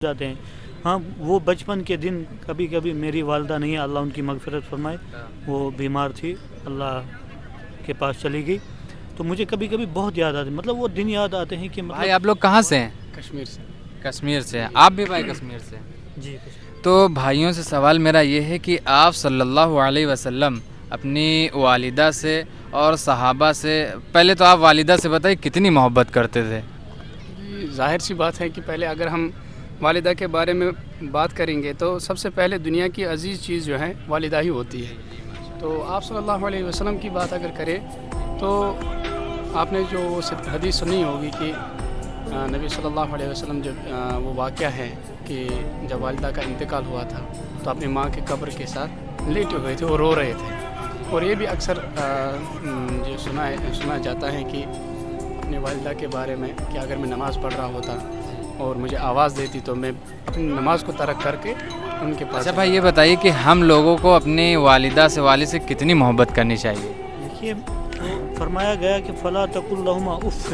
جاتے ہیں. ہاں وہ بچپن کے دن کبھی کبھی میری والدہ نہیں ہے, اللہ ان کی مغفرت فرمائے, وہ بیمار تھی, اللہ کے پاس چلی گئی, تو مجھے کبھی کبھی بہت یاد آتی, مطلب وہ دن یاد آتے ہیں کہ بھائی آپ لوگ کہاں سے ہیں؟ کشمیر سے. کشمیر سے. آپ بھی بھائی کشمیر سے؟ جی. تو بھائیوں سے سوال میرا یہ ہے کہ آپ صلی اللہ علیہ وسلم اپنی والدہ سے اور صحابہ سے, پہلے تو آپ والدہ سے بتائیے کتنی محبت کرتے تھے؟ جی ظاہر سی بات ہے کہ پہلے اگر ہم والدہ کے بارے میں بات کریں گے تو سب سے پہلے دنیا کی عزیز چیز جو ہے والدہ ہی ہوتی ہے. تو آپ صلی اللہ علیہ وسلم کی بات اگر کریں تو آپ نے جو حدیث سنی ہوگی کہ نبی صلی اللہ علیہ وسلم جب وہ واقعہ ہے کہ جب والدہ کا انتقال ہوا تھا تو اپنی ماں کے قبر کے ساتھ لیٹے ہوئے تھے اور رو رہے تھے. اور یہ بھی اکثر جو سنا جاتا ہے کہ اپنی والدہ کے بارے میں کہ اگر میں نماز پڑھ رہا ہوتا اور مجھے آواز دیتی تو میں اپنی نماز کو ترک کر کے ان کے پاس. اچھا بھائی یہ بتائیے کہ ہم لوگوں کو اپنی والدہ سے والد سے کتنی محبت کرنی چاہیے؟ دیکھیے فرمایا گیا کہ فلا تقل لہما اف,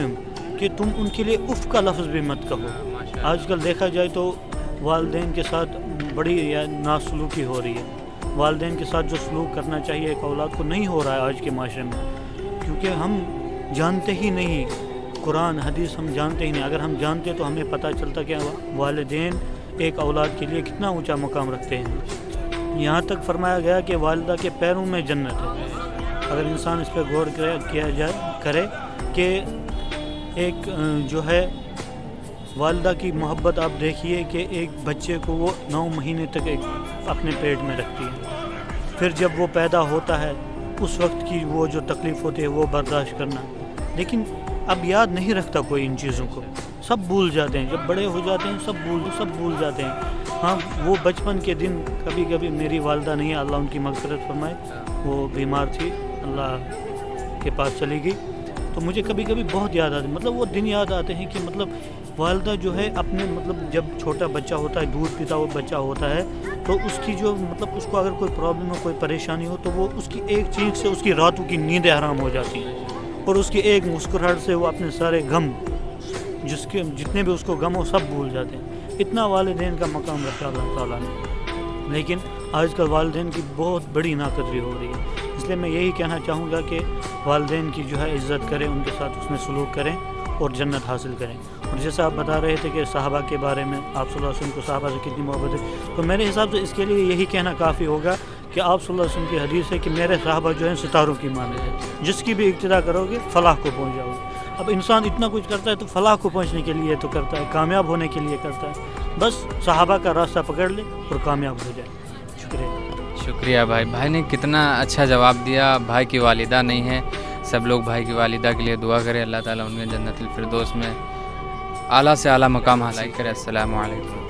کہ تم ان کے لیے اف کا لفظ بھی مت کہو. آج کل دیکھا جائے تو والدین کے ساتھ بڑی ناسلوکی ہو رہی ہے. والدین کے ساتھ جو سلوک کرنا چاہیے ایک اولاد کو نہیں ہو رہا ہے آج کے معاشرے میں, کیونکہ ہم جانتے ہی نہیں, قرآن حدیث ہم جانتے ہی نہیں. اگر ہم جانتے تو ہمیں پتہ چلتا کہ والدین ایک اولاد کے لیے کتنا اونچا مقام رکھتے ہیں. یہاں تک فرمایا گیا کہ والدہ کے پیروں میں جنت ہے. اگر انسان اس پہ غور کرے کہ ایک جو ہے والدہ کی محبت, آپ دیکھیے کہ ایک بچے کو وہ 9 مہینے تک اپنے پیٹ میں رکھتی ہے, پھر جب وہ پیدا ہوتا ہے اس وقت کی وہ جو تکلیف ہوتی ہے وہ برداشت کرنا. لیکن اب یاد نہیں رکھتا کوئی ان چیزوں کو, سب بھول جاتے ہیں. جب بڑے ہو جاتے ہیں سب بھول جاتے ہیں. ہاں وہ بچپن کے دن کبھی کبھی میری والدہ نہیں ہے, اللہ ان کی مغفرت فرمائے, وہ بیمار تھی, اللہ کے پاس چلی گئی, تو مجھے کبھی کبھی بہت یاد آتی, مطلب وہ دن یاد آتے ہیں کہ مطلب والدہ جو ہے اپنے, مطلب جب چھوٹا بچہ ہوتا ہے, دودھ پیتا ہوا بچہ ہوتا ہے, تو اس کی جو مطلب اس کو اگر کوئی پرابلم ہو, کوئی پریشانی ہو, تو وہ اس کی ایک چیخ سے اس کی راتوں کی نیندیں حرام ہو جاتی ہیں, اور اس کی ایک مسکراہٹ سے وہ اپنے سارے غم جتنے بھی اس کو غم ہو سب بھول جاتے ہیں. اتنا والدین کا مقام رکھا اللہ تعالیٰ نے. لیکن آج کل والدین کی بہت بڑی ناقدری ہو رہی ہے. اس لیے میں یہی کہنا چاہوں گا کہ والدین کی جو ہے عزت کریں, ان کے ساتھ اس میں سلوک کریں اور جنت حاصل کریں. اور جیسا آپ بتا رہے تھے کہ صحابہ کے بارے میں آپ صلی اللہ علیہ وسلم کو صحابہ سے کتنی محبت ہے, تو میرے حساب سے اس کے لیے یہی کہنا کافی ہوگا کہ آپ صلی اللہ علیہ وسلم کی حدیث ہے کہ میرے صحابہ جو ہیں ستاروں کی مانند ہیں, جس کی بھی اقتدا کرو گے فلاح کو پہنچ جاؤ گے. اب انسان اتنا کچھ کرتا ہے تو فلاح کو پہنچنے کے لیے تو کرتا ہے, کامیاب ہونے کے لیے کرتا ہے. بس صحابہ کا راستہ پکڑ لے اور کامیاب ہو جائے. شکریہ بھائی. بھائی نے کتنا اچھا جواب دیا. بھائی کی والدہ نہیں ہے, سب لوگ بھائی کی والدہ کے لیے دعا کریں, اللہ تعالیٰ ان میں جنت الفردوس میں اعلیٰ سے اعلیٰ مقام حاصل کرے. السلام علیکم.